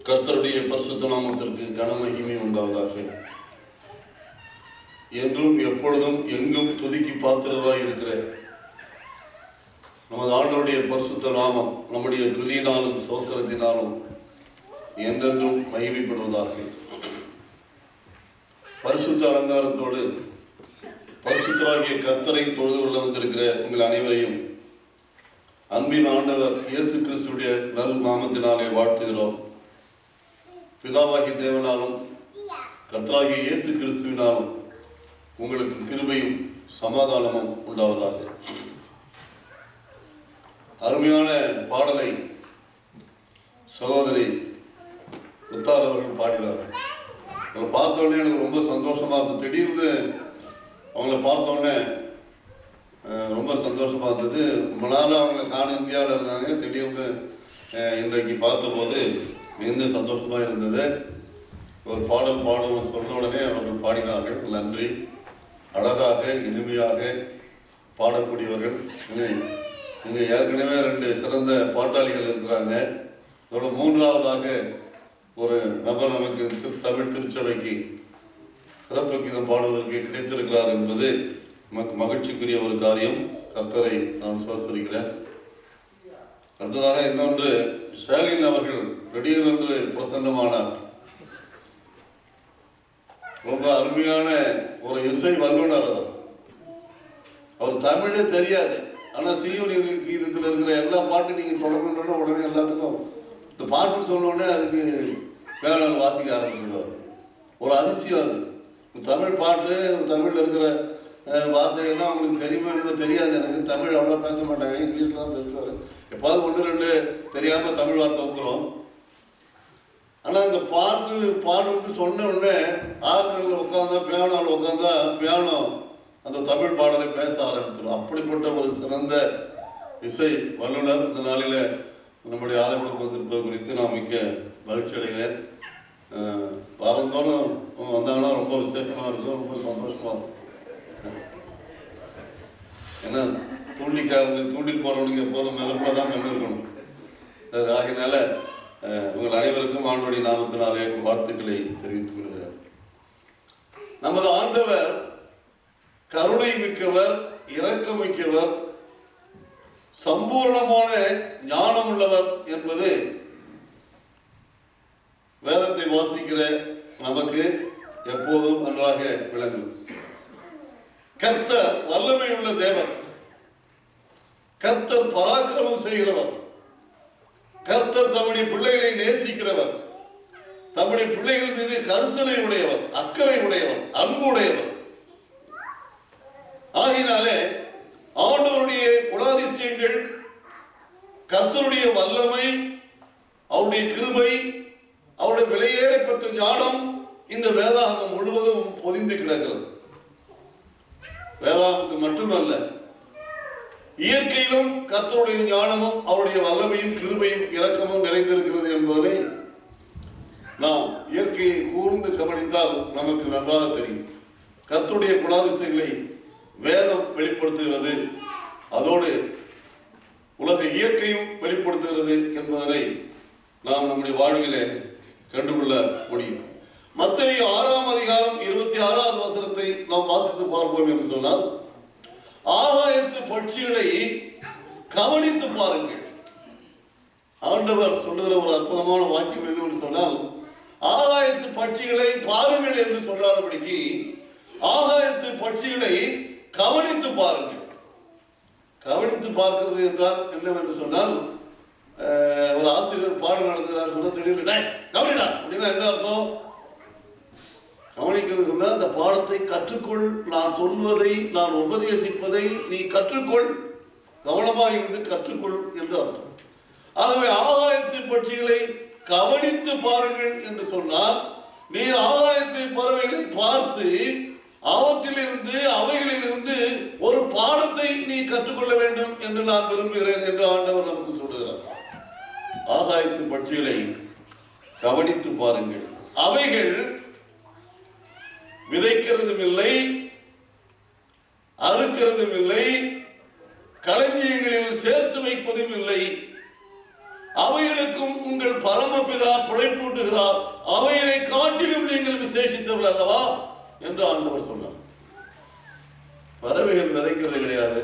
கர்த்தருடைய பரிசுத்த நாமத்திற்கு கனமகிமை உண்டாவதாக. என்றும் எப்பொழுதும் எங்கும் துதிக்கு பாத்திரராய் இருக்கிற நமது ஆண்டவருடைய பரிசுத்த நாமம் நம்முடைய துதியினாலும் சோத்திரத்தினாலும் என்றென்றும் மகிமைப்படுவதாக. பரிசுத்த அலங்காரத்தோடு பரிசுத்தராகிய கர்த்தரை தொழுது கொள்ள வந்திருக்கிற உங்கள் அனைவரையும் அன்பின் ஆண்டவர் இயேசு கிறிஸ்துடைய நல் நாமத்தினாலே வாழ்த்துகிறோம். பிதாவாகிய தேவனாலும் கர்த்தராகிய இயேசு கிறிஸ்துவினாலும் உங்களுக்கு கிருபையும் சமாதானமும் உண்டாவதாக. அருமையான பாடலை சகோதரி உத்தார் அவர்கள் பாடினார். அவங்களை பார்த்தோடனே எனக்கு ரொம்ப சந்தோஷமா இருந்தது. திடீர்னு அவங்கள பார்த்தோடனே ரொம்ப சந்தோஷமா இருந்தது. ரொம்ப நாள் அவங்கள காண இந்தியாவில் இருந்தாங்க. திடீர்னு இன்றைக்கு பார்த்தபோது மிகுந்த சந்தோஷமா இருந்தது. ஒரு பாடல் பாடும் சொன்ன உடனே அவர்கள் பாடினார்கள். நன்றி. அழகாக இனிமையாக பாடக்கூடியவர்கள். இங்கே ஏற்கனவே 2 சிறந்த பாட்டாளிகள் இருக்கிறாங்க. அதோட 3ஆவதாக ஒரு நபர் நமக்கு தமிழ் திருச்சபைக்கு சிறப்பு கீதம் பாடுவதற்கு கிடைத்திருக்கிறார் என்பது நமக்கு மகிழ்ச்சிக்குரிய ஒரு காரியம். கர்த்தரை நான் சுவாசிக்கிறேன். அடுத்ததாக இன்னொன்று, ஸ்டாலின் அவர்கள் திடீரென்று பிரசன்னமானார். ரொம்ப அருமையான ஒரு இசை வல்லுநர். அவர் தமிழே தெரியாது, ஆனால் சீவனி கீதத்தில் இருக்கிற எல்லா பாட்டும் நீங்கள் தொடங்கணுன்னா உடனே எல்லாத்துக்கும் இந்த பாட்டுன்னு சொன்னோடனே அதுக்கு வேளாண் வாசிக்க ஆரம்பிச்சிடுவார். ஒரு அதிசயம் அது. தமிழ் பாட்டு, தமிழில் இருக்கிற வார்த்தைகள்லாம் அவங்களுக்கு தெரியுமா என்ன தெரியாது. எனக்கு தமிழ் அவ்வளோ பேச மாட்டாங்க, இங்கிலீஷில் தான் பேசுவார். எப்பாவது 1-2 தெரியாமல் தமிழ் வார்த்தை வந்துடும். ஆனால் இந்த பாட்டு பாடுன்னு சொன்ன உடனே ஆறுகளில் உட்காந்தா பியானோவில் உட்காந்தா பியானோ அந்த தமிழ் பாடலை பேச ஆரம்பிச்சிடும். அப்படிப்பட்ட ஒரு சிறந்த இசை வல்லுநர் இந்த நாளில் நம்முடைய ஆலயத்திற்கு வந்திருப்பது குறித்து நான் மிக்க மகிழ்ச்சி அடைகிறேன். வாரந்தோறும் வந்தாங்கன்னா ரொம்ப விசேஷமாக இருக்கும், ரொம்ப சந்தோஷமாக இருக்கும். ஏன்னா தூண்டில் போடுறவனுக்கு எப்போதும் மிதப்பில் தான் கண்டு இருக்கணும். ஆகினால உங்கள் அனைவருக்கும் ஆண்டவருடைய நாமத்தினாலே வாழ்த்துக்களை தெரிவித்துக் கொள்கிறேன். நமது ஆண்டவர் கருணை மிக்கவர், இரக்கம் மிக்கவர், சம்பூர்ணமான ஞானம் உள்ளவர் என்பது வேதத்தை வாசிக்கிற நமக்கு எப்போதும் நன்றாக விளங்கும். கர்த்தர் வல்லமை உள்ள தேவன், கர்த்தர் பராக்கிரமம் செய்கிறவர், கர்த்தர் தம்முடைய பிள்ளைகளை நேசிக்கிறவர், தம்முடைய பிள்ளைகள் மீது கரிசனை உடையவர், அக்கறை உடையவர், அன்பு உடையவர். ஆகினாலே ஆண்டவருடைய குணாதிசயங்கள், கர்த்தருடைய வல்லமை, அவருடைய கிருபை, அவருடைய விலையேறப்பட்ட ஞானம் இந்த வேதாகமம் முழுவதும் பொதிந்து கிடக்கிறது. வேதாகமத்து மட்டுமல்ல, இயற்கையிலும் கர்த்தருடைய ஞானமும் அவருடைய வல்லமையும் கிருபையும் இரக்கமும் நிறைந்திருக்கிறது என்பதை நாம் இயற்கையை கூர்ந்து கவனித்தால் நமக்கு நன்றாக தெரியும். கர்த்தருடைய குணாதிசயங்களை வேதம் வெளிப்படுத்துகிறது, அதோடு உலக இயற்கையும் வெளிப்படுத்துகிறது என்பதனை நாம் நம்முடைய வாழ்விலே கண்டுகொள்ள முடியும். மத்தேயு 6ஆம் அதிகாரம் 26வது வசனத்தை நாம் வாசித்து பார்ப்போம் என்று சொன்னால், ஆகாயத்து பட்சிகளை கவனித்து பாருங்கள். ஆண்டவர் சொல்லுகிற ஒரு அற்புதமான வாக்கியம் என்னவென்று சொன்னால், ஆகாயத்து பட்சிகளை பாருங்கள் என்று சொல்லாதபடிக்கு ஆகாயத்து பட்சிகளை கவனித்து பாருங்கள். கவனித்து பார்க்கிறது என்றால் என்னவென்று சொன்னால், ஒரு ஆசிரியர் பாடம் நடத்துகிறார் சொன்ன திடீர்னு கவனிடா அப்படின்னா என்ன அர்த்தம்? கவனிக்கிறது சொன்னால் அந்த பாடத்தை கற்றுக்கொள், நான் சொல்வதை, நான் உபதேசிப்பதை நீ கற்றுக்கொள், கவனமாக இருந்து கற்றுக்கொள் என்று அர்த்தம். ஆகவே ஆகாயத்து பட்சிகளை கவனித்து பாருங்கள் என்று சொன்னால், நீர் ஆகாயத்து பறவைகளை பார்த்து அவற்றிலிருந்து அவைகளிலிருந்து ஒரு பாடத்தை நீ கற்றுக்கொள்ள வேண்டும் என்று நான் விரும்புகிறேன் என்று ஆண்டவர் நமக்கு சொல்லுகிறார். ஆகாயத்து பட்சிகளை கவனித்து பாருங்கள். அவைகள் விதைக்கிறதும் இல்லை, அறுக்கிறதும் இல்லை, களஞ்சியங்களில் சேர்த்து வைப்பதும் இல்லை. அவைகளுக்கும் உங்கள் பரமபிதா பிழைப்பூட்டுகிறார், அவைகளை காட்டிலும் நீங்கள் விசேஷித்தவர்கள் அல்லவா என்று ஆண்டவர் சொன்னார். பறவைகள் விதைக்கிறது கிடையாது,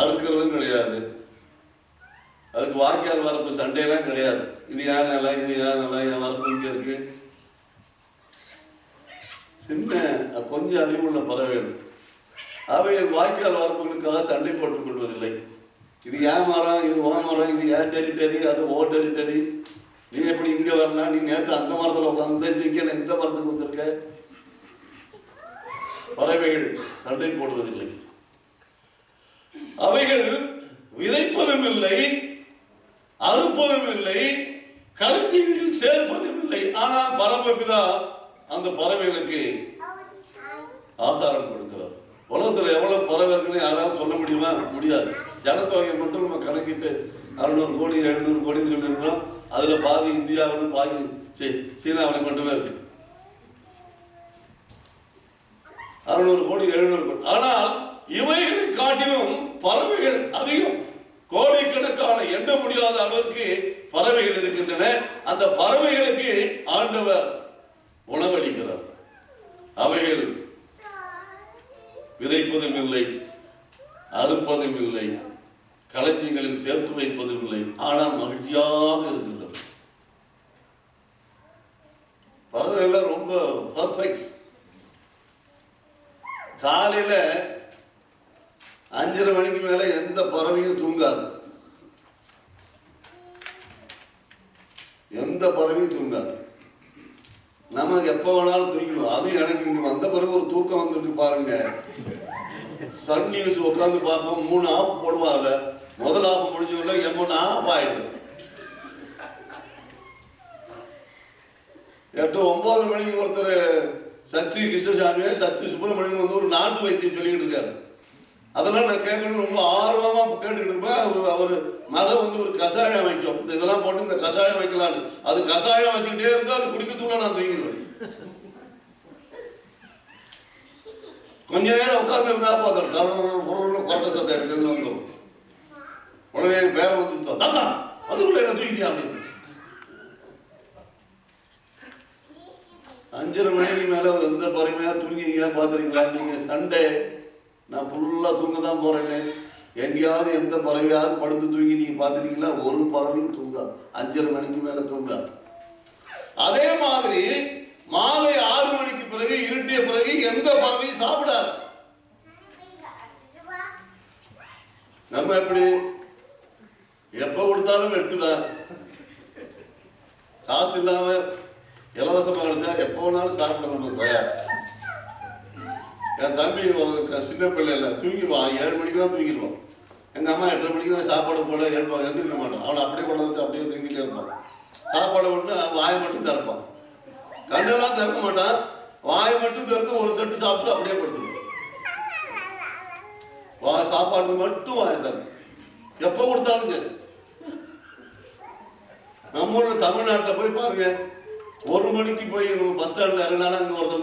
அறுக்கிறதும் கிடையாது, அதுக்கு வாய்க்கால் வரப்பு சண்டையெல்லாம் கிடையாது. இது ஏன் நிலம், இது ஏன் நிலம், என் வரப்பு இங்கே இருக்கு. சின்ன கொஞ்சம் அறிவுள்ள பறவைகள் அவைகள் வாய்க்கால் வரப்புகளுக்காக சண்டை போட்டுக் கொள்வதில்லை. இது ஏன் மரம், இது ஓ மரம், இது ஏன் டெரிட்டரி, அது ஓ டெரிட்டரி, நீ எப்படி இங்க வரலாம், நீ நேற்று அந்த மரத்தில் உட்காந்து இந்த மரத்துக்கு வந்திருக்க. பறவைகள் சண்டை போடுவதில்லை. அவைகள் விதைப்பதும் இல்லை, அறுப்பதும் இல்லை, களஞ்சியங்களில் சேர்ப்பதும் இல்லை. ஆனால் பரமபிதா அந்த பறவைகளுக்கு ஆகாரம் கொடுக்கிறார். உலகத்துல எவ்வளவு பறவை இருக்குன்னு யாராலும் சொல்ல முடியுமா? முடியாது. ஜனத்தொகையை மட்டும் நம்ம கணக்கிட்டு 600 கோடி 700 கோடின்னு சொல்லியிருக்கிறோம். அதுல பாதி இந்தியாவிலும் பாதி சீனாவிலும் மட்டுமே இருக்கு. 600 கோடி 700 கோடி. ஆனால் இவைகளை காட்டிலும் பறவைகள் அதிகம். கோடிக்கணக்கான எண்ண முடியாத அளவிற்கு பறவைகள் இருக்கின்றன. அந்த பறவைகளுக்கு ஆண்டவர் உணவளிக்கிறார். அவைகள் விதைப்பதும் இல்லை, அறுப்பதும் இல்லை, களஞ்சியங்களில் சேர்த்து வைப்பதும் இல்லை. ஆனால் மகிழ்ச்சியாக இருக்கின்றன. பறவைகள் ரொம்ப பர்ஃபெக்ட். காலையில 5:30 மணிக்கு மேல எந்த பறவையும் தூங்காது, எந்த பறவையும் தூங்காது. நம்ம எப்ப வேணாலும் தூங்கிடுவோம். அது எனக்கு இங்க வந்த பிறகு ஒரு தூக்கம் வந்திருக்கு பாருங்க. சன் நியூஸ் உட்காந்து பார்ப்போம், 3 ஆஃப் போடுவாங்க. முதல் ஆஃப் முடிஞ்ச எம்மொன்னு ஆஃப் ஆயிடும். 8-9 மணிக்கு ஒருத்தர் சக்தி கிருஷ்ணசாமியே சக்தி சுப்பிரமணியம் வந்து ஒரு நாட்டு வைத்தியம் சொல்லிக்கிட்டு இருக்காரு. அதெல்லாம் நான் கேட்கணும் ரொம்ப ஆர்வமா கேட்டுக்கிட்டு இருப்பேன். அவர் மக வந்து ஒரு கஷாயம் வைக்கும், இதெல்லாம் போட்டு இந்த கஷாயம் வைக்கலான்னு. அது கஷாயம் வச்சுக்கிட்டே இருந்தா அது குடிக்கிறதுக்குள்ள நான் தூங்கிடுவேன். கொஞ்ச நேரம் உட்கார்ந்து இருந்தா போதும், கொரட்ட சத்தம் எடுத்து வந்துடும். உடனே பேர வந்து தாத்தா அதுக்குள்ள என்ன தூங்கிட்டியா அப்படின்னு. 5:30 மணிக்கு மேல எந்த பறமையா தூங்கிங்க பாத்துறீங்களா? நீங்க சண்டே நான் ஃபுல்லா தூங்க தான் போறேன்னு எங்கேயாவது எந்த பறவையாவது படுத்து தூங்கி நீங்க பாத்துட்டீங்களா? ஒரு பறவையும் தூங்காது. 5:30 மணிக்கு மேல தூங்காது. அதே மாதிரி மாலை 6 மணிக்கு பிறகு இருட்டிய பிறகு எந்த பறவையும் சாப்பிடாது. நம்ம எப்படி எப்ப கொடுத்தாலும் வெட்டுதான். காசு இல்லாம இலவசமா எடுத்தா எப்ப வேணாலும் சாப்பிட நம்ம தயார். என் தம்பி சின்ன பிள்ளை இல்லை, தூங்கிடுவான். 7 மணிக்கு தான் தூங்கிடுவான். எங்க அம்மா 8:30 மணிக்கு தான் சாப்பாடு போட எழுப்பான். எந்திரிக்க மாட்டான். அவனை அப்படியே கொண்டு வந்து அப்படியே தூங்கிட்டே இருப்பான். சாப்பாடை விட்டு வாயை மட்டும் திறப்பான். கண்ணெல்லாம் திறக்க மாட்டான். வாயை மட்டும் திறந்து ஒரு தட்டு சாப்பிட்டு அப்படியே படுத்துருவான். சாப்பாடு மட்டும் வாயை திறக்கும். எப்ப கொடுத்தாலும் சரி. நம்ம ஊர்ல தமிழ்நாட்டில் போய் பாருங்க, 1 மணிக்கு போய் நம்ம பஸ் ஸ்டாண்ட்ல இறங்கினாலும் அங்கே ஒருத்தர்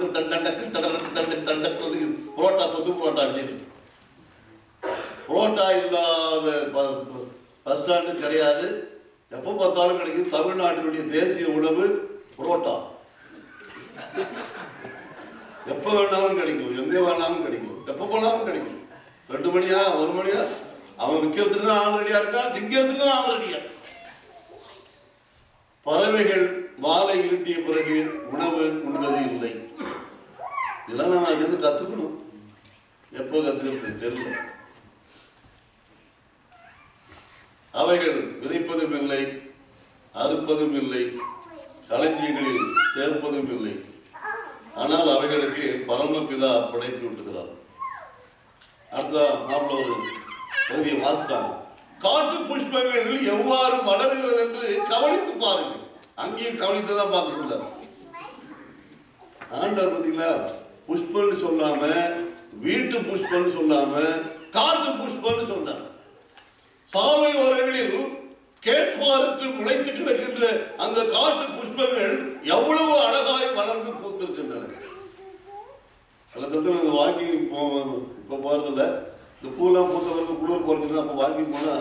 புரோட்டா கொத்து புரோட்டா அடிச்சிட்டு. புரோட்டா இல்லாத பஸ் ஸ்டாண்டு கிடையாது. எப்போ பார்த்தாலும் கிடைக்கும். தமிழ்நாட்டினுடைய தேசிய உணவு புரோட்டா. எப்போ வேணாலும் கிடைக்கும், எங்கே வேணாலும் கிடைக்கும், எப்போ போனாலும் கிடைக்கும். 2 மணியா 1 மணியா அவன் விற்கிறதுக்கும் ஆள் ரெடியா இருக்கான், திங்கிறதுக்கும் ஆள் ரெடியா. பறவைகள் வாழை இருட்டிய பிறகு உணவு உண்பது இல்லை. இதெல்லாம் நம்ம அங்கிருந்து கத்துக்கணும். எப்போ கத்துக்கிறது தெரியல. அவைகள் விதைப்பதும் இல்லை, அறுப்பதும் இல்லை, களஞ்சியங்களில் சேர்ப்பதும் இல்லை. ஆனால் அவைகளுக்கு பரமபிதா படைப்பு விட்டுகிறார். அடுத்த நாம ஒரு பகுதியை வாசித்தாங்க. காட்டு புஷ்பங்கள் எவ்வாறு வளர்கிறது என்று கவனித்து பாருங்கள். அங்கேயும் கவனித்துதான் பார்க்க சொல்ல ஆண்டவர். பார்த்தீங்களா, புஷ்பன்னு சொல்லாம, வீட்டு புஷ்பன்னு சொல்லாம, காட்டு புஷ்பன்னு சொன்னார். சாலை ஓரங்களில் கேட்பாரற்று முளைத்து கிடக்கின்ற அந்த காட்டு புஷ்பங்கள் எவ்வளவு அழகாய் வளர்ந்து பூத்திருக்கின்றன. சில சத்துல வாக்கிங் இப்ப போறதில்ல. இந்த பூலாம் பூத்தவருக்கு குளிர் போறதுக்கு அப்ப வாக்கிங் போனா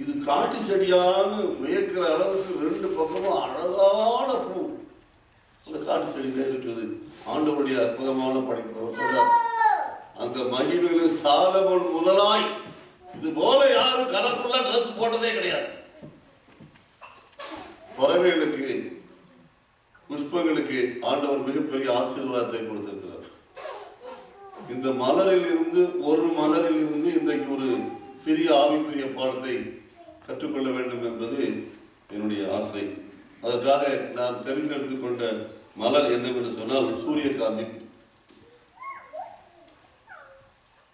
இது காட்டு செடியான்னு வியக்கிற அளவுக்கு 2 பக்கமும் அழகான பூ அந்த காட்டு செடியில இருக்குது. ஆண்டவருடைய அற்புதமான படைப்பு. சொல்றார், அந்த மகிமையில் சாலமோன் முதலாய் இது போல யாரும் கலர்ஃபுல்லா ட்ரெஸ் போட்டதே கிடையாது. பறவைகளுக்கு, புஷ்பங்களுக்கு ஆண்டவர் மிகப்பெரிய ஆசீர்வாதத்தை கொடுத்திருக்கிறார். இந்த மலரில் இருந்து, ஒரு மலரில் இருந்து இன்றைக்கு ஒரு சிறிய ஆவிக்குரிய பாடத்தை கற்றுக்கொள்ள வேண்டும் என்பது என்னுடைய ஆசை. அதற்காக நான் தெரிந்தெடுத்துக் கொண்ட மலர் என்னவென்று சொன்னால் சூரியகாந்தி.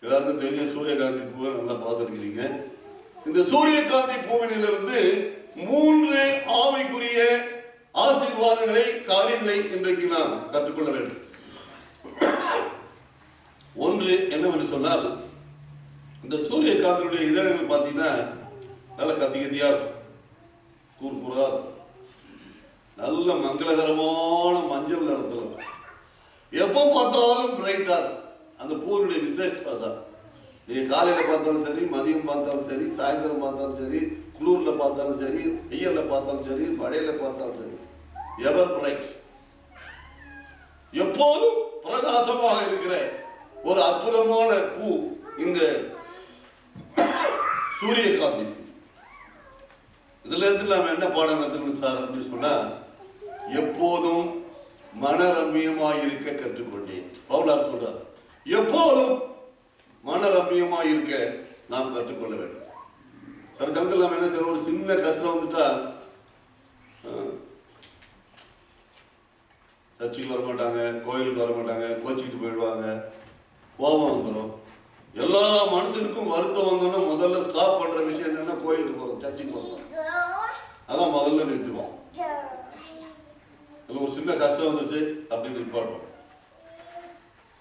எல்லாருக்கும் தெரியும், சூரியகாந்தி பூவை நல்லா பார்த்துருக்கிறீங்க. இந்த சூரியகாந்தி பூவினிலிருந்து 3 ஆவிக்குரிய ஆசீர்வாதங்களை, காரியங்களை இன்றைக்கு நாம் கற்றுக்கொள்ள வேண்டும். ஒன்று என்னவென்று சொன்னால், இந்த சூரியகாந்தியுடைய இதழ்கள் பார்த்தீங்கன்னா நல்ல கத்தி கத்தியா இருக்கும், கூர்புறா, நல்ல மங்களகரமான மஞ்சள் நிறத்தில் இருக்கும். எப்போ பார்த்தாலும் பிரைட்டா இருக்கும். அந்த பூனுடைய விசேஷம் அதான். நீங்க காலையில பார்த்தாலும் சரி, மதியம் பார்த்தாலும் சரி, சாயந்தரம் பார்த்தாலும் சரி, குளூர்ல பார்த்தாலும் சரி, வெயில்ல பார்த்தாலும் சரி, மழையில பார்த்தாலும் சரி, எவர் பிரைட், எப்போதும் பிரகாசமாக இருக்கிற ஒரு அற்புதமான பூ இந்த சூரியகாந்தி. இதுல இருந்து நாம என்ன பாடம் கற்றுக்கணும் சார் அப்படின்னு சொன்னா, எப்போதும் மனரம்யமாய் இருக்க கற்றுக்கொண்டேன். பவுலார் சொல்றார், எப்போதும் மனரம்யமாய் இருக்க நாம் கற்றுக்கொள்ள வேண்டும். சில சமயத்தில் நம்ம என்ன செய்யறோம், ஒரு சின்ன கஷ்டம் வந்துட்டா சர்ச்சுக்கு வர மாட்டாங்க, கோயிலுக்கு வர மாட்டாங்க, கோச்சிக்கிட்டு போயிடுவாங்க, கோபம் வந்துடும். எல்லா மனுஷனுக்கும் வருத்தம் வந்தோன்னா முதல்ல ஸ்டாப் பண்ற விஷயம் என்னன்னா, கோயிலுக்கு போறோம், சர்ச்சுக்கு போறோம், அதான் முதல்ல நிறுத்துவோம். ஒரு சின்ன கஷ்டம் வந்துச்சு அப்படின்னு நிற்பாட்டோம்.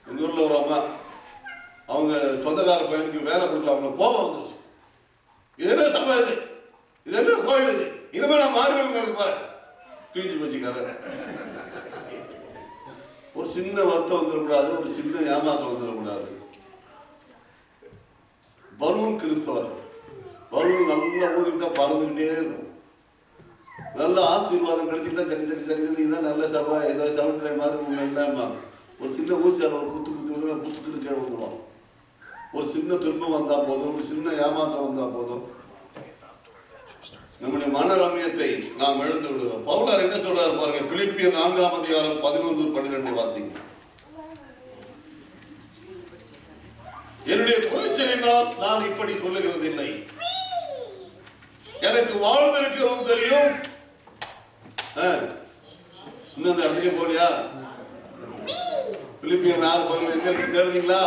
எங்க ஊர்ல ஒரு அம்மா, அவங்க சொந்தக்கார பையனுக்கு வேலை கொடுக்கல, அவங்களுக்கு கோபம் வந்துருச்சு. இது என்ன சபை, இது என்ன கோயில், இது இனிமே நான் மாறுவேன் போறேன், கிழிஞ்சு போச்சு கதை. ஒரு சின்ன வருத்தம் வந்துடக்கூடாது, ஒரு சின்ன ஏமாற்றம் வந்துடக்கூடாது. பலூன் கிறிஸ்தவர், பலூன் நல்லா ஊதிக்கிட்டா பறந்துக்கிட்டே இருக்கும். நல்ல ஆசீர்வாதம் கிடைச்சிக்கிட்டா சரி சரி சரி இதுதான் நல்ல சபை, ஏதோ சமுத்திரை மாதிரி இல்லாம ஒரு சின்ன ஊசியால் ஒரு குத்து குத்து புத்துக்கிட்டு கீழே வந்துடுவோம். ஒரு சின்ன துன்பம் வந்தா போதும், ஒரு சின்ன ஏமாற்றம் வந்தா போதும், நம்முடைய மனரம்யத்தை நாம் எழுந்து விடுகிறோம். பவுலார் என்ன சொல்றாரு பாருங்க, பிலிப்பியர் 4ஆம் அதிகாரம் 11-12 வாசிங்க. என்னுடைய குறைச்சலினால் நான் இப்படி சொல்லுகிறது இல்லை, எனக்கு வாழ்ந்திருக்கிறதும் தெரியும். இன்னும் அந்த இடத்துக்கே போலியா? பிலிப்பியர் 4:11 எங்க இருக்கு தேடுறீங்களா?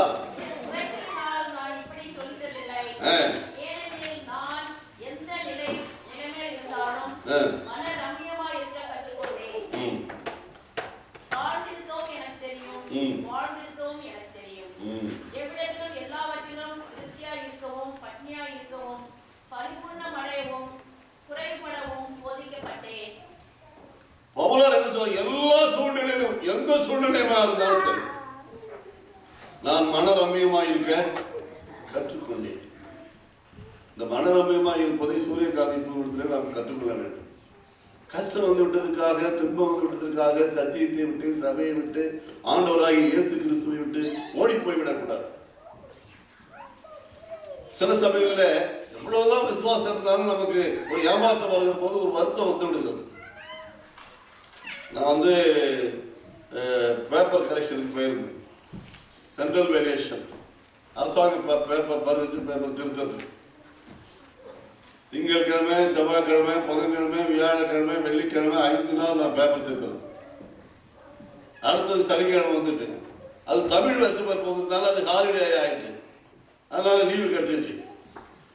பவுலார் என்ன சொல்ற, எல்லா சூழ்நிலையிலும் எந்த சூழ்நிலையுமா இருந்தாலும் சரி நான் மனரம்யமாய் இருக்க கற்றுக்கொண்டேன். இந்த மனரம்யமாய் இருப்பதை சூரியகாந்தி பூவிடத்தில் நாம் கற்றுக்கொள்ள வேண்டும். கஷ்டம் வந்து விட்டதுக்காக, துன்பம் வந்து விட்டதற்காக சத்தியத்தை விட்டு, சபையை விட்டு, ஆண்டவராகி இயேசு கிறிஸ்துவை விட்டு ஓடி போய்விடக்கூடாது. சில சமயங்கள்ல எவ்வளவுதான் விசுவாசம் இருந்தாலும் நமக்கு ஒரு ஏமாற்றம் வருகிற போது ஒரு வருத்தம் வந்து விடுகிறது. நான் வந்து பேப்பர் கரெக்ஷனுக்கு போயிருந்தேன், சென்ட்ரல் வேரியேஷன் அரசாங்க பேப்பர் திருத்தத்துக்கு. திங்கட்கிழமை, செவ்வாய்க்கிழமை, புதன்கிழமை, வியாழக்கிழமை, வெள்ளிக்கிழமை 5 நாள் நான் பேப்பர் திருத்துறேன். அடுத்தது சனிக்கிழமை வந்துட்டு, அது தமிழ் வருஷம் போகிறதுனால அது ஹாலிடே ஆயிடுச்சு, அதனால லீவு கிடைச்சிச்சு.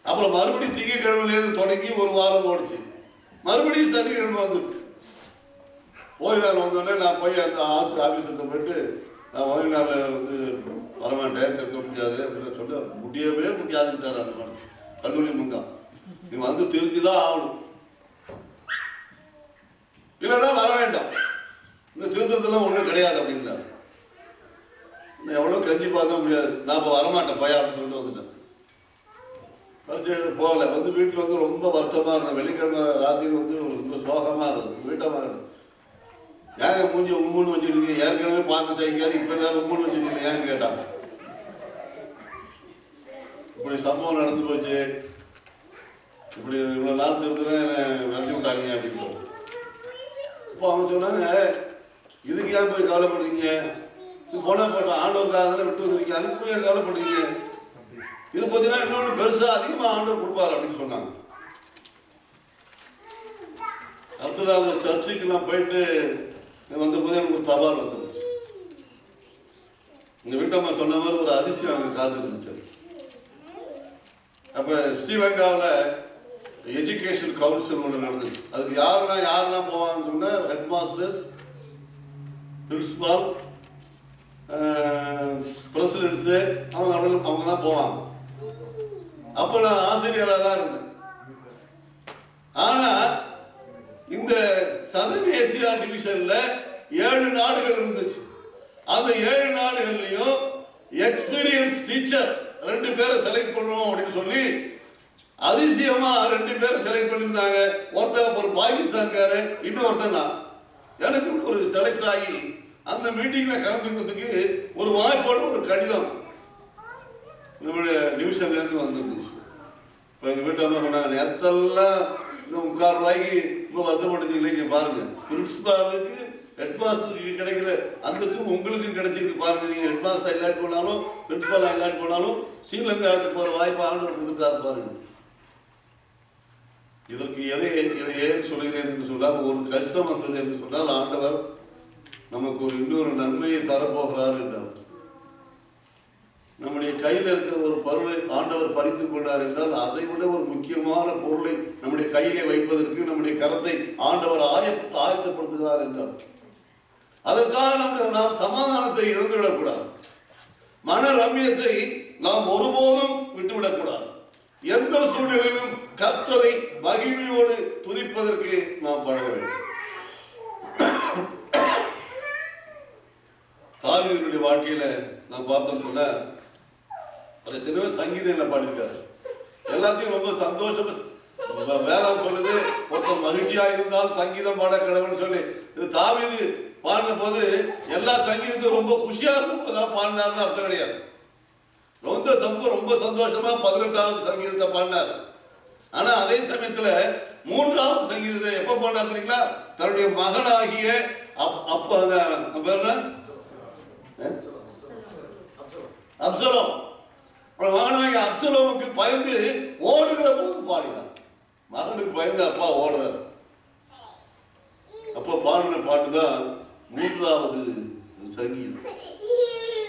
அப்புறம் மறுபடியும் திங்கட்கிழமையிலேருந்து தொடங்கி ஒரு வாரம் ஓடிச்சு, மறுபடியும் சனிக்கிழமை வந்துட்டு. ஓய்வு நாள் வந்தோடனே நான் போய் அந்த ஆஃபீஸர்கிட்ட போயிட்டு, நான் ஓய்வு நாளில் வந்து வரமாட்டேன், திருத்த முடியாது அப்படின்னு சொல்ல, முடியவே முடியாதுன்ட்டார் அந்த மனசு. கல்லூரி முங்காம், நீ வந்து திருத்திதான் ஆகணும், இல்லைன்னா வர வேண்டாம், இன்னும் திருத்தறதுலாம் ஒன்றும் கிடையாது அப்படின்றாரு. நான் எவ்வளோ கஞ்சி பார்க்க முடியாது, நான் இப்போ வரமாட்டேன் பையா அப்படின்னு சொல்லிட்டு வந்துட்டேன். பரிசு எழுத போகல. வந்து வீட்டில் வந்து ரொம்ப வருத்தமாக இருந்தது. வெள்ளிக்கிழமை ராத்திரி வந்து ரொம்ப சோகமாக இருந்தது, வீட்டமாக இருந்தது. ஏங்க மூஞ்சி உம்முன்னு வச்சுருக்கீங்க, ஏற்கனவே பார்க்க சகிக்காது, இப்போ வேறு உம்முன்னு வச்சுருக்கீங்க ஏன்னு கேட்டாங்க. இப்படி சம்பவம் நடந்து போச்சு, இப்படி இவ்வளோ நாள் திருத்துல என்னை விரட்டி விட்டாங்க அப்படின்னு சொல்லி. இப்போ அவங்க சொன்னாங்க, இதுக்கு ஏன் போய் கவலைப்படுறீங்க, இது போனால் போட்டோம் ஆண்டவருக்காக தானே விட்டு வந்துருக்கீங்க, அதுக்கு போய் ஏன் கவலைப்படுறீங்க, இது போச்சுன்னா இன்னொன்று பெருசாக அதிகமாக ஆண்டவர் கொடுப்பார் அப்படின்னு சொன்னாங்க. அடுத்த நாள் சர்ச்சுக்கு நான் போயிட்டு வந்த போது எனக்கு ஒரு தபால் வந்துருச்சு. இந்த வீட்டம்மா சொன்ன மாதிரி ஒரு அதிசயம் அங்கே காத்திருந்துச்சு. அப்போ ஸ்ரீலங்காவில் எஜுகேஷன் கவுன்சில் ஒன்று நடந்துச்சு. அதுக்கு யாரெல்லாம் போவாங்கன்னு சொன்னால் ஹெட் மாஸ்டர்ஸ், பிரின்சிபால், பிரசிடென்ட்ஸு, அவங்க தான் போவாங்க. அப்போ நான் ஆசிரியராக தான் இருந்தேன். ஆனால் இந்த சதன் ஏசியா டிவிஷன்ல 7 நாடுகள் இருந்துச்சு. அந்த 7 நாடுகள்லையும் எக்ஸ்பீரியன்ஸ் டீச்சர் 2 பேரை செலக்ட் பண்ணுவோம் அப்படின்னு சொல்லி அதிசயமா 2 பேரை செலக்ட் பண்ணியிருந்தாங்க. ஒருத்தர் ஒரு பாகிஸ்தான்காரு, இன்னொருத்தர் நான். எனக்கு ஒரு செலக்ட் ஆகி அந்த மீட்டிங்ல கலந்துக்கிறதுக்கு ஒரு வாய்ப்போட ஒரு கடிதம் நம்மளுடைய டிவிஷன்ல இருந்து வந்துருந்துச்சு. இப்போ எங்க வீட்டை சொன்னாங்க, நேத்தெல்லாம் இந்த 3/4 ரூபாய்க்கு ரொம்ப வருத்தப்பட்டது இல்லைங்க, பாருங்க பிரின்சிபாலுக்கு ஹெட் மாஸ்டருக்கு கிடைக்கிற அந்தஸ்து உங்களுக்கும் கிடைச்சிருக்கு பாருங்க. நீங்க ஹெட் மாஸ்டர் இல்லாட்டி போனாலும் பிரின்சிபால் இல்லாட்டி போனாலும் ஸ்ரீலங்காவுக்கு போற வாய்ப்பு ஆண்டவர் கொடுத்துருக்காரு பாருங்க. இதற்கு இதை ஏன் சொல்கிறேன் என்று சொன்னால், ஒரு கஷ்டம் வந்தது என்று சொன்னால் ஆண்டவர் நமக்கு இன்னொரு நன்மையை தரப்போகிறார் என்றார். நம்முடைய கையில் இருக்கிற ஒரு பொருளை ஆண்டவர் பறித்துக் கொண்டார் என்றால் அதை விட ஒரு முக்கியமான பொருளை நம்முடைய கையிலே வைப்பதற்கு நம்முடைய கரத்தை ஆண்டவர் ஆயத்தப்படுத்துகிறார் என்றார். அதற்காக நாம் சமாதானத்தை இழந்துவிடக்கூடாது, மன ரம்யத்தை நாம் ஒருபோதும் விட்டுவிடக்கூடாது. எந்த சூழ்நிலையிலும் கர்த்தரை மகிமையோடு துதிப்பதற்கு நாம் பழக வேண்டும். தாவீதுடைய வாழ்க்கையில நான் பார்த்தோம் சொன்ன சங்கீதம் என்ன பாடியிருக்காரு, எல்லாத்தையும் ரொம்ப சந்தோஷமா. வேதம் சொல்லுது, ஒருத்தர் மகிழ்ச்சியா இருந்தால் சங்கீதம் பாட கடவுள்னு சொல்லி. இது தாவீது பாடின போது எல்லா சங்கீதத்தையும் ரொம்ப குஷியா இருக்கும் போதுதான் பாடினார்னு அர்த்தம் கிடையாது. ரொம்ப சந்தோஷமா 18வது சங்கீதத்தை பாடினார். ஆனா அதே சமயத்துல 3வது சங்கீதத்தை எப்ப பாடினார் தெரியுங்களா? தன்னுடைய மகனாகிய அப்சலோம், மகனாகிய அப்சலோமுக்கு பயந்து ஓடுகிற போது பாடினார். மகனுக்கு பயந்து அப்பா ஓடுறார். அப்ப பாடின பாட்டுதான் 3வது சங்கீதம்.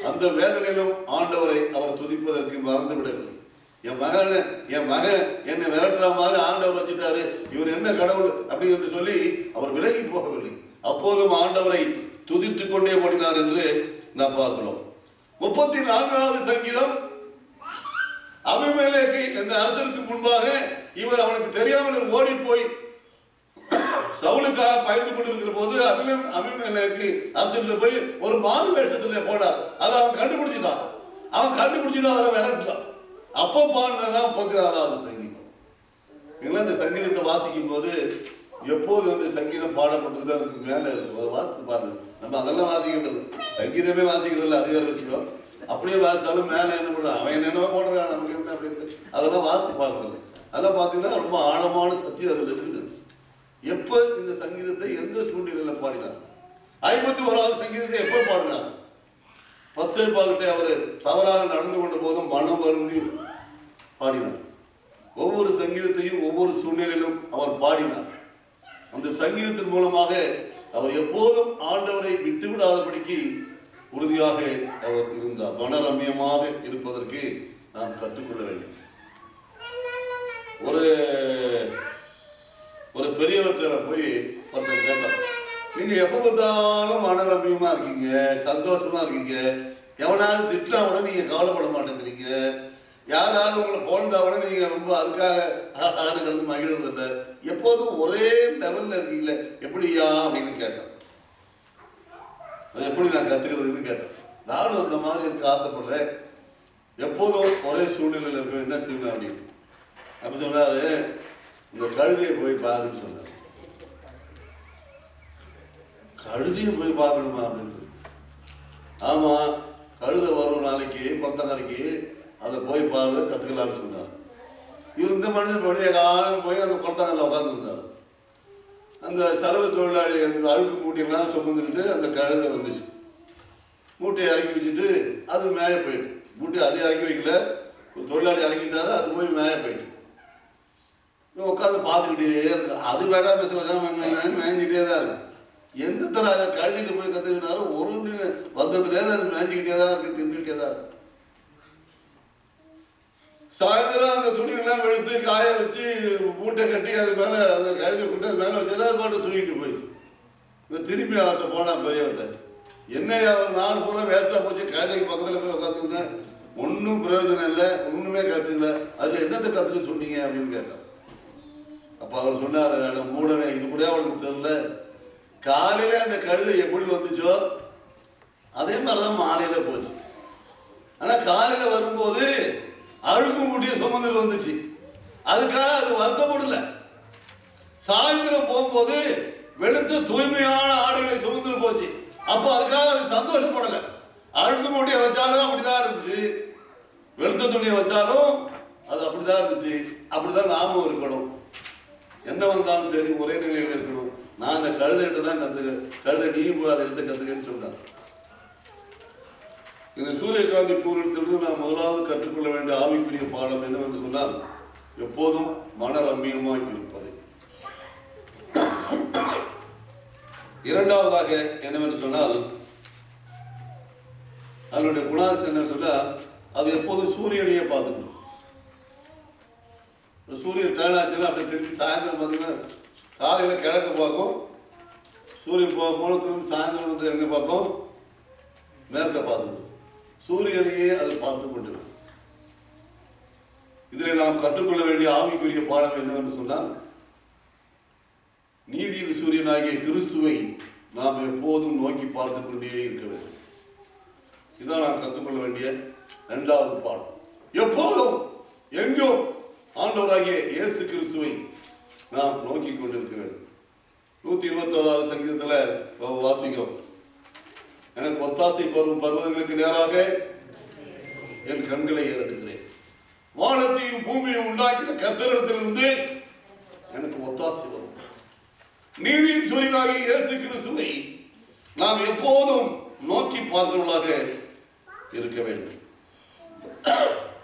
அந்த வேதனையிலும் ஆண்டவரை அவர் துதிப்பதற்கு மறந்து விடவில்லை. என் மகன் என்னை விரட்டுற மாதிரி ஆண்டவர் வச்சுட்டாரு, இவர் என்ன கடவுள் அப்படின்னு சொல்லி அவர் விலகி போகவில்லை. அப்போதும் ஆண்டவரை துதித்துக் கொண்டே ஓடினார் என்று நாம் பார்க்கிறோம். 34வது சங்கீதம், அபிமெலேக்கு இந்த அரசருக்கு முன்பாக இவர் அவனுக்கு தெரியாமல் ஓடி போய் சவுலுக்காக பயந்து கொண்டிருக்கிற போது அபிமெலேக்கு அரசு போய் ஒரு மாறு வேஷத்துல போனார். அதை அவன் கண்டுபிடிச்சிட்டான். அவரை விரட்டான். அப்போ பாடினதான் 34வது சங்கீதம். இந்த சங்கீதத்தை வாசிக்கும் போது எப்போது வந்து சங்கீதம் பாடப்பட்டது அதுக்கு மேல இருக்கும். அதை வாசித்து பாருங்க. நம்ம அதெல்லாம் வாசிக்கிறது, சங்கீதமே வாசிக்கிறது இல்லை, அது வேறு வச்சுக்கோ. அப்படியே வாசித்தாலும் மேலே என்ன பண்ணுறான், அவன் என்னென்ன போடுறான், நமக்கு என்ன அப்படின்னு அதெல்லாம் வாசித்து பார்க்கறது. அதெல்லாம் பார்த்தீங்கன்னா ரொம்ப ஆழமான சத்தியம் அதில் இருக்குது. எப்போ இந்த சங்கீதத்தை எந்த சூழ்நிலையில் பாடினார்? 51வது சங்கீதத்தை எப்போ பாடினார்? பத்சேபாகிட்ட அவர் தவறாக நடந்து கொண்ட போதும் மனம் வருந்தி பாடினார். ஒவ்வொரு சங்கீதத்தையும் ஒவ்வொரு சூழ்நிலையிலும் அவர் பாடினார். அந்த சங்கீதத்தின் மூலமாக அவர் எப்போதும் ஆண்டவரை விட்டுவிடாதபடிக்கு உறுதியாக அவர் இருந்தார். மனரம்யமாக இருப்பதற்கு நாம் கற்றுக்கொள்ள வேண்டும். ஒரு பெரியவர்கிட்ட போய் ஒருத்தர் கேட்டார், நீங்க எப்ப பார்த்தாலும் மனரம்யமா இருக்கீங்க, சந்தோஷமா இருக்கீங்க, எவனாவது திட்டா கூட நீங்க கவலைப்பட மாட்டேங்கிறீங்க, யாராவது உங்களை போனதா கூட நீங்க ரொம்ப அதுக்காக ஆடுகிறது மகிழ்றது இல்லை, எப்போதும் ஒரே லெவல்ல இருக்கீங்களே, எப்படியா அப்படின்னு கேட்டேன். அது எப்படி நான் கத்துக்கிறதுன்னு கேட்டேன். நானும் அந்த மாதிரி இருக்க ஆசைப்படுறேன், எப்போதும் ஒரே சூழ்நிலையில் இருக்க என்ன செய்யணும் அப்படின்னு. அப்ப சொன்னாரு, இந்த கழுதையை போய் பாருன்னு சொன்னார். கழுதையை போய் பார்க்கணுமா அப்படின்னு. ஆமா, கழுதை வரும் நாளைக்கு, நாளைக்கு அதை போய் பாரு, கத்துக்கலாம்னு சொன்னார். இவர் இந்த மனுஷன் வெளியே காலம் போய் அந்த குளத்தாங்கல்ல உட்காந்துருந்தார். அந்த சலவை தொழிலாளி அந்த அழுக்கு மூட்டையெல்லாம் சுமந்துக்கிட்டு அந்த கழுதை வந்துச்சு. மூட்டையை இறக்கி வச்சுட்டு அது மேய போயிட்டு, மூட்டையை அதை இறக்கி வைக்கல, ஒரு தொழிலாளி இறக்கிட்டாரு, அது போய் மேய போயிட்டு உட்காந்து பார்த்துக்கிட்டே இருக்கு. அது வேடா பேச மேய்ஞ்சிக்கிட்டே தான் இருக்கு. எந்த தர அதை கழுதிட்டு போய் கற்றுக்கிட்டாரு, ஒரு வந்ததுலேருந்து அது மேய்ஞ்சிக்கிட்டே தான் இருக்கு, தின்னுக்கிட்டே தான் இருக்கு. சாயந்தரம் அந்த துணியெல்லாம் எடுத்து காய வச்சு மூட்டை கட்டி அது மேலே அந்த கழுதை கொண்டு அது மேலே வச்சு அது பாட்டு தூக்கிட்டு போயிடுச்சு. திரும்பி அவர்கிட்ட போனால் பெரியவர்கிட்ட, என்னையா ஒரு நாள் பூரா வேஸ்ட்டாக போச்சு, கழுதைக்கு பக்கத்தில் போய் உட்காந்துருந்தேன், ஒன்றும் பிரயோஜனம் இல்லை, ஒன்றுமே கற்றுக்கல, அது என்னத்தை கற்றுக்க சொன்னீங்க அப்படின்னு கேட்டார். அப்போ அவர் சொன்னார், மூடனே, இது கூட அவளுக்கு தெரியல, காலையில் அந்த கழுதை எப்படி வந்துச்சோ அதே மாதிரி தான் மாலையில் போச்சு. ஆனால் காலையில் வரும்போது அழுக்கு மூட்டிய சுமந்துட்டு வந்துச்சு, அதுக்காக அது வருத்தப்படல. சாயந்தரம் போகும்போது வெளுத்த தூய்மையான ஆடுகளை சுமந்துட்டு போச்சு, அப்போ அதுக்காக அது சந்தோஷப்படலை. அழுக்கு மூட்டையை வச்சாலும் அப்படிதான் இருந்துச்சு, வெளுத்த துணியை வச்சாலும் அது அப்படிதான் இருந்துச்சு. அப்படிதான் நாமும் இருக்கணும், என்ன வந்தாலும் சரி ஒரே நிலையில் இருக்கணும். நான் அந்த கழுதைகிட்ட தான் கற்றுக்க, கழுதை நீயும் போய் அதை கிட்ட கற்றுக்கன்னு சொன்னார். இந்த சூரியகாந்தி பூரத்திலிருந்து நாம் முதலாவது கற்றுக்கொள்ள வேண்டிய ஆவிக்குரிய பாடம் என்னவென்று சொன்னால், எப்போதும் மன ரம்மியமாக இருப்பது. இரண்டாவதாக என்னவென்று சொன்னால், அதனுடைய குணாதிசயம் என்னன்னு சொன்னால், அது எப்போதும் சூரியனையே பார்த்துக்கணும். சூரியன் டேனாச்சுன்னா அப்படியே திரும்பி சாயந்தரம் பார்த்தீங்கன்னா காலையில் கிழக்கு பார்க்கும், சூரியன் போன திரும்பி சாயந்தரம் வந்து எங்கே பார்க்கும், மேற்க பார்த்துக்கணும். சூரியனையே அது பார்த்து கொண்டிருக்கும். இதில் நாம் கற்றுக்கொள்ள வேண்டிய ஆவிக்குரிய பாடம் என்னவென்று சொன்னால், நீதியின் சூரியனாகிய கிறிஸ்துவை நாம் எப்போதும் நோக்கி பார்த்து கொண்டே இருக்க வேண்டும். இதான் நாம் கற்றுக்கொள்ள வேண்டிய இரண்டாவது பாடம். எப்போதும் எங்கும் ஆண்டவராகிய இயேசு கிறிஸ்துவை நாம் நோக்கி கொண்டிருக்க வேண்டும். 121வது சங்கீதத்தில் வாசிக்கிறோம், எனக்கு ஒத்தாசை பெறும் பர்வதங்களுக்கு நேராக என் கண்களை ஏறெடுக்கிறேன், வானத்தையும் பூமியையும் உண்டாக்கின கர்த்தரிடத்திலிருந்து எனக்கு ஒத்தாசை வரும். நீதியின் சூரியனாகிய இயேசு கிறிஸ்துவை நாம் எப்போதும் நோக்கி பார்க்கிறவர்களாக இருக்க வேண்டும்.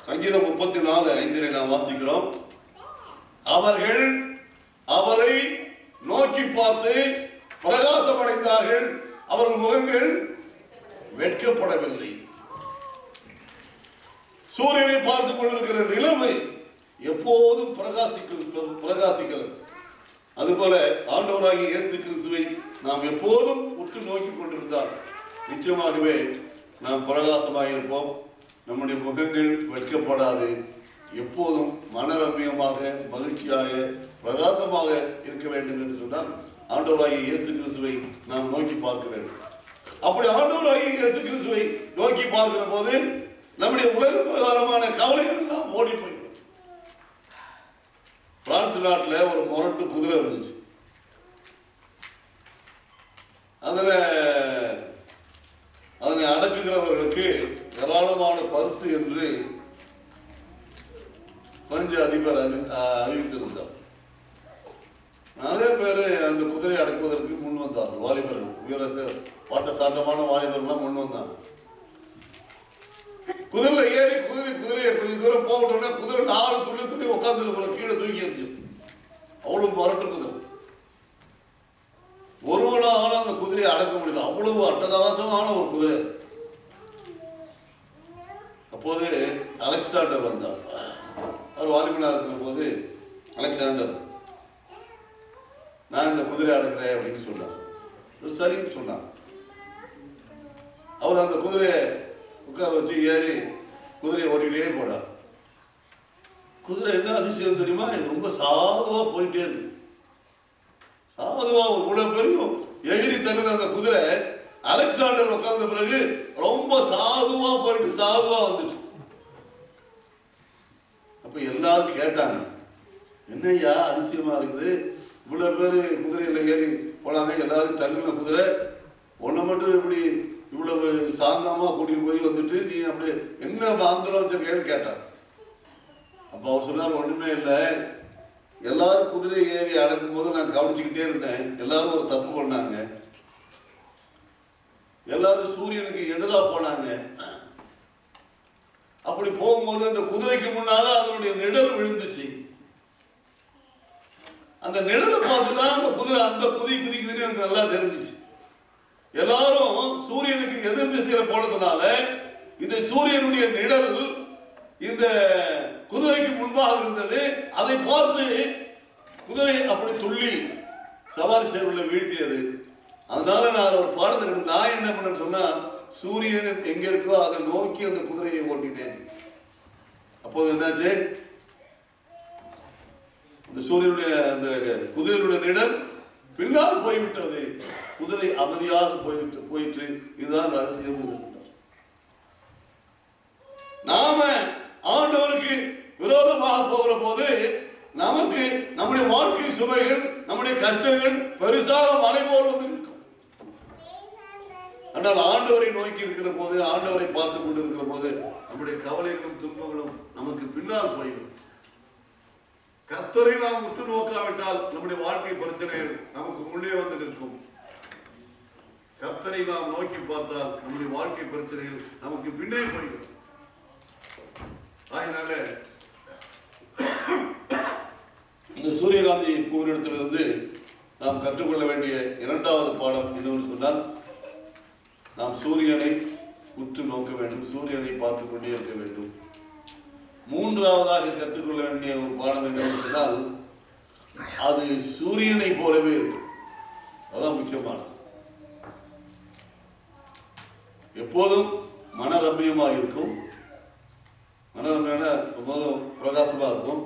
சங்கீதம் 34:5 நாம் வாசிக்கிறோம், அவர்கள் அவரை நோக்கி பார்த்து பிரகாசமடைந்தார்கள், அவர்கள் முகங்கள் வெட்கப்படவில்லை. சூரியனை பார்த்துக் கொண்டிருக்கிற நிலவு எப்போதும் பிரகாசிக்கிறது. அதுபோல ஆண்டவராகிய இயேசு கிறிஸ்துவை நாம் எப்போதும் உற்று நோக்கி கொண்டிருந்தால் நிச்சயமாகவே நாம் பிரகாசமாக இருப்போம், நம்முடைய முகங்கள் வெட்கப்படாது, எப்போதும் மனரம்யமாக மகிழ்ச்சியாக பிரகாசமாக இருக்க வேண்டும் என்று சொன்னால் ஆண்டவராகிய இயேசு கிறிஸ்துவை நாம் நோக்கி பார்க்க வேண்டும். அப்படி ஆண்டவராகிய இயேசு கிறிஸ்துவை நோக்கி பார்க்கிற போது நம்முடைய உலக பிரகாரமான கவலைகள் எல்லாம் ஓடி போய்விடும். பிரான்ஸ் நாட்டில் ஒரு முரட்டு குதிரை இருந்துச்சு. அதனை அடக்குகிறவர்களுக்கு ஏராளமான பரிசு என்று பிரெஞ்சு அதிபர் அறிவித்திருந்தார். நிறைய பேர் அந்த குதிரையை அடக்குவதற்கு முன் வந்தார்கள். வாலிபர்கள், உயரத்தை பாட்ட சாட்டமான வாலிபர்கள்லாம் முன் வந்தாங்க. குதிரையில ஏறி குதிரையை கொஞ்சம் தூரம் போகணும்னா குதிரை 4 துள்ளி உட்காந்து கீழே தூக்கி இருந்துச்சு. அவ்வளவு முரட்டு குதிரை. ஒருவனால அந்த குதிரையை அடக்க முடியல, அவ்வளவு அட்டகாசமான ஒரு குதிரை. அப்போது அலெக்சாண்டர் வந்தார். அவர் வாலிபனா இருக்கிற போது அலெக்சாண்டர், நான் இந்த குதிரை அடக்கிறேன் அப்படின்னு சொன்னார். சரின்னு சொன்னார். அவர் அந்த குதிரையை உட்கார வச்சு ஏறி குதிரையை ஓட்டிகிட்டே போனார். குதிரை என்ன அதிசயம் தெரியுமா, ரொம்ப சாதுவா போயிட்டே இருக்கு. சாதுவா இவ்வளவு பெரியும் எகிரி தள்ளின அந்த குதிரை அலெக்சாண்டர் உட்கார்ந்த பிறகு ரொம்ப சாதுவா போயிட்டு சாதுவா வந்துச்சு. அப்ப எல்லாரும் கேட்டாங்க, என்னையா அதிசயமா இருக்குது, இவ்வளவு பேர் குதிரையில ஏறி போனாங்க, எல்லாரும் தங்கின குதிரை, ஒன்றை மட்டும் இப்படி இவ்வளவு சாந்தமா கூட்டிட்டு போய் வந்துட்டு நீ அப்படி என்ன ஆந்திரம் வச்சிருக்கேன்னு கேட்டார். அப்ப அவர் சொன்னார், ஒண்ணுமே இல்லை, எல்லாரும் குதிரை ஏறி அடக்கும் போது நான் கவனிச்சுக்கிட்டே இருந்தேன். எல்லாரும் ஒரு தப்பு பண்ணாங்க, எல்லாரும் சூரியனுக்கு எதிராக போனாங்க. அப்படி போகும்போது அந்த குதிரைக்கு முன்னால அதனுடைய நிழல் விழுந்துச்சு. அந்த நிழலை பார்த்துதான் அந்த குதிரை அந்த குதிக்குதுன்னு எனக்கு நல்லா தெரிஞ்சிச்சு. எல்லாரும் சூரியனுக்கு எதிர் திசையில போனதுனால இந்த சூரியனுடைய நிழல் இந்த குதிரைக்கு முன்பாக இருந்தது. அதை பார்த்து குதிரை அப்படி துள்ளி சவாரி சேவல வீழ்த்தியது. அதனால நான் ஒரு பாடத்தை நான் என்ன பண்ண சொன்னா, சூரியன் எங்க இருக்கோ அதை நோக்கி அந்த குதிரையை ஓட்டினேன். அப்போது என்னாச்சு, அந்த சூரியனுடைய அந்த குதிரையுடைய நிழல் பின்னால் போய்விட்டது. குதிரை அமைதியாக போயிட்டு இதுதான் ரகசியம். நாம ஆண்டவருக்கு விரோதமாக போகிற போது நமக்கு நம்முடைய வாழ்க்கை சுமைகள், நம்முடைய கஷ்டங்கள் பெருசாக மலை போல் வந்து நிற்கும். ஆனால் ஆண்டவரை நோக்கி இருக்கிற போது, ஆண்டவரை பார்த்து கொண்டு இருக்கிற போது நம்முடைய கவலைகளும் துன்பங்களும் நமக்கு பின்னால் போய்விடும். கர்த்தரை நாம் உற்று நோக்காவிட்டால் நம்முடைய வாழ்க்கை பிரச்சனைகள் நமக்கு முன்னே வந்து நிற்கும். கர்த்தரை நாம் நோக்கி பார்த்தால் நம்முடைய வாழ்க்கை பிரச்சனைகள் நமக்கு பின்னே போய்விடும். அதனால இந்த சூரியகாந்தி பூவிடத்திலிருந்து நாம் கற்றுக்கொள்ள வேண்டிய இரண்டாவது பாடம் என்னவென்று சொன்னால், நாம் சூரியனை உற்று நோக்க வேண்டும், சூரியனை பார்த்து கொண்டே இருக்க வேண்டும். மூன்றாவதாக கற்றுக்கொள்ள வேண்டிய ஒரு பாடம் என்னவென்று சொன்னால், அது சூரியனை போலவே இருக்கும். அதான் முக்கியமானது. எப்போதும் மனரம்யமாக இருக்கும், மனரம்யான ரொம்பவும் பிரகாசமா இருக்கும்.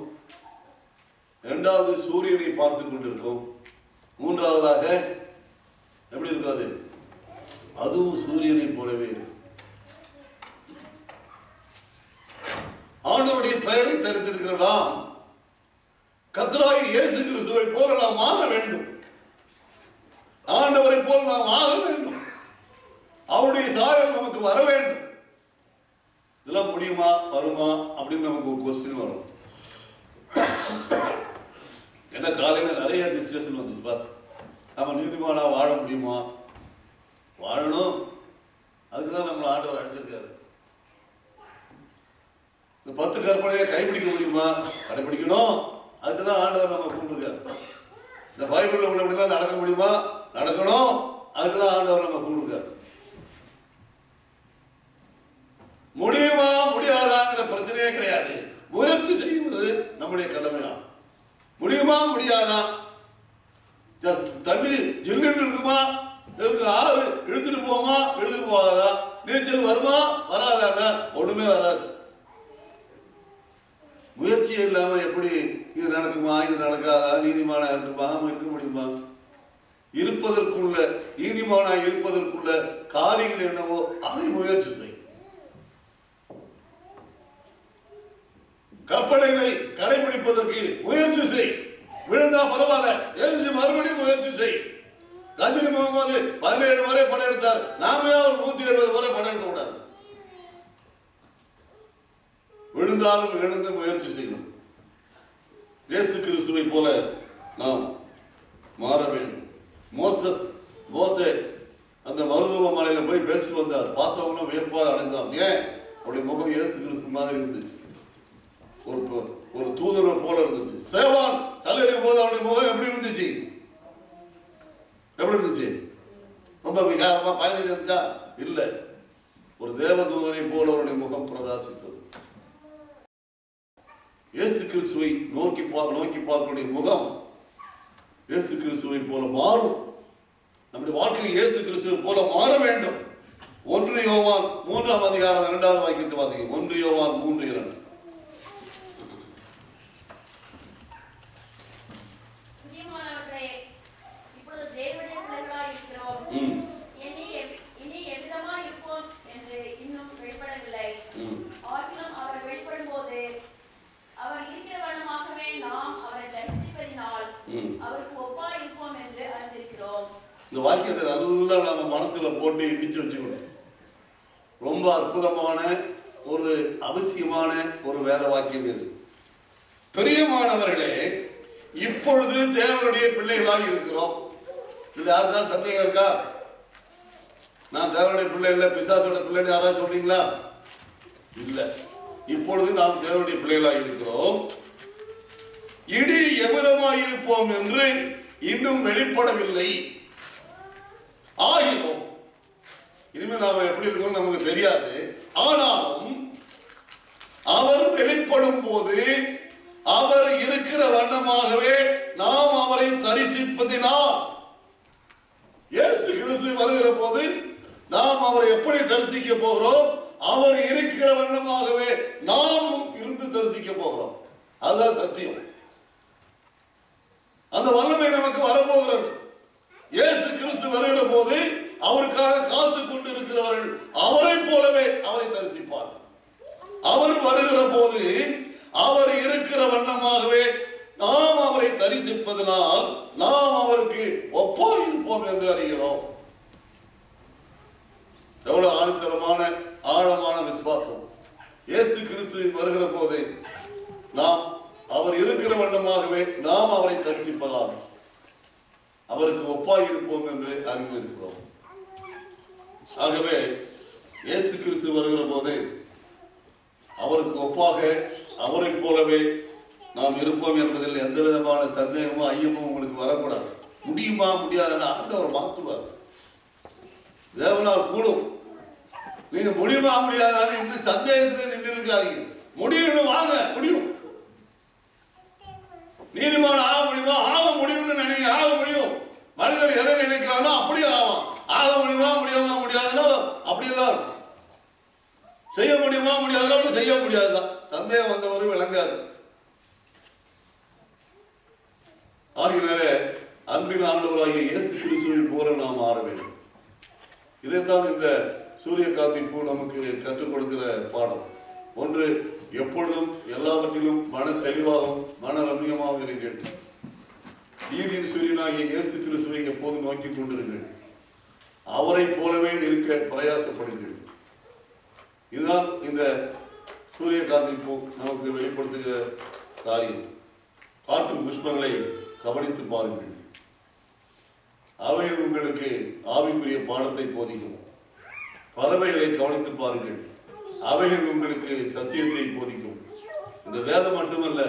இரண்டாவது சூரியனை பார்த்து கொண்டிருக்கும். மூன்றாவதாக எப்படி இருக்காது, அதுவும் சூரியனை போலவே இருக்கும். ஆண்டவருடைய பெயரை தெரிந்திருக்கிற நாம் கர்த்தராகிய இயேசு கிறிஸ்துவை போல நாம் ஆக வேண்டும். ஆண்டவரை போல நாம் ஆக வேண்டும். அவருடைய சாயல் நமக்கு வர வேண்டும். இதெல்லாம் முடியுமா, வருமா அப்படின்னு நமக்கு ஒரு கொஸ்டின் வரும். என்ன காலையில் நிறைய டிஸ்கஷன் வந்து பார்த்து, நம்ம நீதிமானா வாழ முடியுமா? வாழணும், அதுக்குதான் நம்மளை ஆண்டவர் அடிச்சிருக்காரு. இந்த 10 கற்பனையை கைப்பிடிக்க முடியுமா? கடைபிடிக்கணும், அதுக்குதான் ஆண்டவர் நம்ம கூப்பிட்டுருக்காரு. இந்த பைபிள்ல உள்ள இப்படிலாம் நடக்க முடியுமா? நடக்கணும், அதுக்குதான் ஆண்டவர் நம்ம கூப்பிட்டுருக்காரு. முடியுமா முடியாதாங்கிற பிரச்சனையே கிடையாது. முயற்சி செய்வது நம்முடைய கடமையா. முடியுமா முடியாதா? தண்ணி ஜில்லுன்னு இருக்குமா, ஆறு இழுத்துட்டு போமா இழுத்துட்டு போகாதா? நீச்சல் வருமா வராதா? ஒண்ணுமே வராது. முயற்சியே இல்லாம எப்படி இது நடக்குமா, இது நடக்காதா, நீதிமானா இருக்குமா, இருக்க முடியுமா? இருப்பதற்குள்ள நீதிமானா இருப்பதற்குள்ள காரியங்கள் என்னவோ அதை முயற்சி செய். கற்பனைகளை கடைபிடிப்பதற்கு முயற்சி செய். விழுந்தா பரவாயில்ல, எழுந்து மறுபடியும் முயற்சி செய். கஜினி முகமது 17 வரை படையெடுத்தார், நாமே ஒரு 170 வரை படையெடுக்க கூடாது. விழுந்தாலும் எழுந்து முயற்சி செய்யணும். இயேசு கிறிஸ்துவை போல நாம் மாற வேண்டும். மோசே அந்த மறுரூப மலையில போய் பேசி வந்தார். பார்த்தவங்களும் வியப்பாக அடைந்தான். ஏன்? அவருடைய முகம் இயேசு கிறிஸ்து மாதிரி இருந்துச்சு, ஒரு தூதனை போல இருந்துச்சு. சேவான் கல்லெறியும் போது அவருடைய முகம் எப்படி இருந்துச்சு? எப்படி இருந்துச்சு? ரொம்ப விகாரமா பயந்துட்டு இருந்துச்சா? இல்ல, ஒரு தேவதூதனை போல அவருடைய முகம் பிரகாசித்தது. இயேசு கிறிஸ்துவை நோக்கி பார்க்கக்கூடிய முகம் இயேசு கிறிஸ்துவை போல மாறும். நம்முடைய வாழ்க்கையில் இயேசு கிறிஸ்துவை போல மாற வேண்டும். 1 யோவான் 3ஆம் அதிகாரம் 2வது வாக்கியத்தை வாசிங்க. 1 யோவான் 3:2. அவர் இருக்கிற வண்ணமாகவே நாம் அவரை இந்த வாக்கியத்தை நல்லா நம்ம மனசுல போட்டு இடிச்சு வச்சுக்கணும். ரொம்ப அற்புதமான ஒரு அவசியமான ஒரு வேத வாக்கியம் இது. பிரியமானவர்களே, இப்பொழுது தேவனுடைய பிள்ளைகளாக இருக்கிறோம். இதுல யாருக்காவது சந்தேகம் இருக்கா? நான் தேவனுடைய பிள்ளை இல்லை, பிசாசோட பிள்ளைன்னு யாராவது சொல்றீங்களா? இல்ல. இப்பொழுது நாம் தேவனுடைய பிள்ளைகளாக இருக்கிறோம். இடி எவ்விதமாயிருப்போம் என்று இன்னும் வெளிப்படவில்லை. ஆகிலும் இனிமேல் நாம எப்படி இருக்கோம் நமக்கு தெரியாது. ஆனாலும் அவர் வெளிப்படும் போது அவர் இருக்கிற வண்ணமாகவே நாம் அவரை தரிசிப்பதினால், இயேசு கிறிஸ்து வருகிற போது நாம் அவரை எப்படி தரிசிக்க போகிறோம்? அவர் இருக்கிற வண்ணமாகவே நாம் இருந்து தரிசிக்க போகிறோம். அதுதான் சத்தியம். அந்த வல்லமை நமக்கு வரப்போகிறது. இயேசு கிறிஸ்து வருகிற போது அவருக்காக காத்து கொண்டு இருக்கிறவர்கள் அவரை போலவே அவரை தரிசிப்பார். அவர் வருகிற போது அவர் இருக்கிற வண்ணமாகவே நாம் அவரை தரிசிப்பதனால் நாம் அவருக்கு ஒப்பாய் இருப்போம் என்று அறிகிறோம். எவ்வளவு ஆணித்தரமான ஆழமான விசுவாசம்! இயேசு கிறிஸ்து வருகிற போது நாம் அவர் இருக்கிற வண்ணமாகவே நாம் அவரை தரிசிப்பதால் அவருக்கு ஒப்பாய் இருப்போம் என்று அறிந்திருக்கிறோம். ஆகவே இயேசு கிறிஸ்து வருகிற போது அவருக்கு ஒப்பாக அவரை போலவே நாம் இருப்போம் என்பதில் எந்த விதமான சந்தேகமும் ஐயமும் உங்களுக்கு வரக்கூடாது. முடியுமா முடியாதுன்னா ஆண்டவர் மாற்றுவார். தேவனால் கூடும். நீங்க முடியுமா முடியாதான்னு இன்னும் சந்தேகத்தில் நின்று இருக்காதீங்க. முடியும், வாங்க, முடியும். நீதிமான ஆக முடியுமா? ஆக முடியும்னு நினைக்க, ஆக முடியும். மனிதன் எதை நினைக்கிறானோ அப்படியே ஆகும். ஆக முடியுமா முடியுமா முடியாதுன்னா அப்படியேதான். செய்ய முடியுமா முடியாதுன்னா செய்ய முடியாதுதான். சந்தேகம் வந்தவரை விளங்காது. ஆகினாலே அன்பின் ஆண்டவராகிய இயேசு கிறிஸ்துவை போல நாம் மாற வேண்டும். இதைத்தான் இந்த சூரியகாந்தி பூ நமக்கு கற்றுக் கொடுக்கிற பாடம். ஒன்று, எப்பொழுதும் எல்லாவற்றிலும் மன தெளிவாகவும் மன ரம்மியமாகவும் இருங்கள். நீதியின் சூரியனாகிய இயேசு கிறிஸ்துவை எப்போதும் நோக்கி கொண்டிருங்கள். அவரை போலவே இருக்க பிரயாசப்படுங்கள். இதுதான் இந்த சூரியகாந்தி பூ நமக்கு வெளிப்படுத்துகிற காரியம். காட்டும் புஷ்பங்களை கவனித்து பாருங்கள். அவைகள் உங்களுக்கு ஆவிக்குரிய பாடத்தை போதிக்கும். பறவைகளை கவனித்து பாருங்கள். அவைகள் உங்களுக்கு சத்தியத்தை போதிக்கும். இந்த வேதம் மட்டுமல்ல,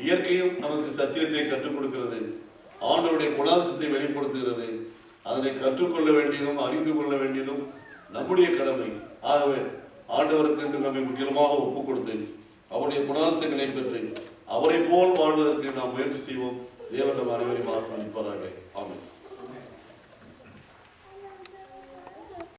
இயற்கையும் நமக்கு சத்தியத்தை கற்றுக் கொடுக்கிறது. ஆண்டவருடைய குணாசத்தை வெளிப்படுத்துகிறது. அதனை கற்றுக்கொள்ள வேண்டியதும் அறிந்து கொள்ள வேண்டியதும் நம்முடைய கடமை. ஆகவே ஆண்டவருக்கு என்று நம்மை முக்கியமாக ஒப்புக் கொடுத்து அவருடைய குணாசங்களை பெற்று அவரை போல் வாழ்வதற்கு நாம் முயற்சி செய்வோம். தேவன் நம் அனைவரையும் ஆசீர்வதிப்பாராக. ஆமென்.